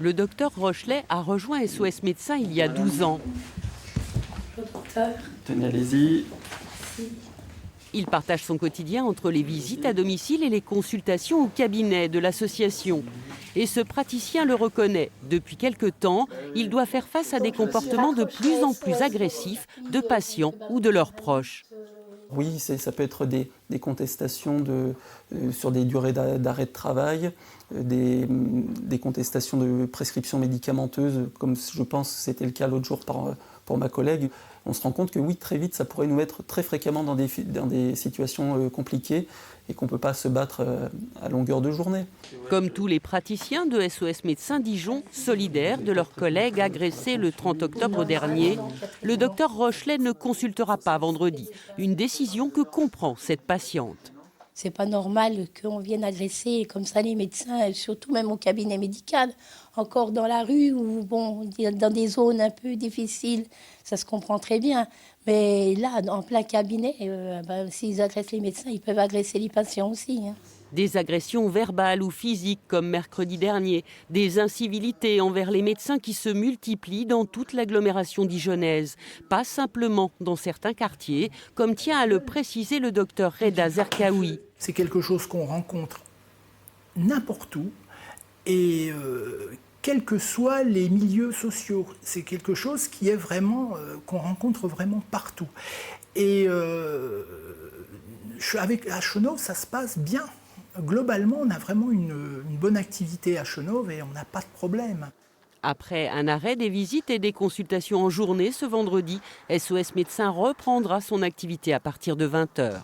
Le docteur Rochelet a rejoint SOS Médecins il y a 12 ans. Tenez, allez-y. Il partage son quotidien entre les visites à domicile et les consultations au cabinet de l'association. Et ce praticien le reconnaît. Depuis quelque temps, il doit faire face à des comportements de plus en plus agressifs de patients ou de leurs proches. Oui, ça peut être des contestations sur des durées d'arrêt de travail, des contestations de prescriptions médicamenteuses, comme je pense que c'était le cas l'autre jour pour ma collègue. On se rend compte que oui, très vite, ça pourrait nous mettre très fréquemment dans des situations compliquées et qu'on ne peut pas se battre à longueur de journée. Comme tous les praticiens de SOS Médecins Dijon, solidaires de leurs collègues agressés le 30 octobre dernier, le docteur Rochelet ne consultera pas vendredi. Une décision que comprend cette patiente. C'est pas normal qu'on vienne agresser comme ça les médecins, surtout même au cabinet médical, encore dans la rue ou bon, dans des zones un peu difficiles, ça se comprend très bien. Mais là, en plein cabinet, s'ils agressent les médecins, ils peuvent agresser les patients aussi. Des agressions verbales ou physiques comme mercredi dernier, des incivilités envers les médecins qui se multiplient dans toute l'agglomération dijonnaise, pas simplement dans certains quartiers, comme tient à le préciser le docteur Reda Zerkaoui. C'est quelque chose qu'on rencontre n'importe où et quels que soient les milieux sociaux. C'est quelque chose qui est vraiment, qu'on rencontre vraiment partout. Et à Chenôve, ça se passe bien. Globalement, on a vraiment une bonne activité à Chenôve et on n'a pas de problème. Après un arrêt des visites et des consultations en journée ce vendredi, SOS Médecins reprendra son activité à partir de 20 h.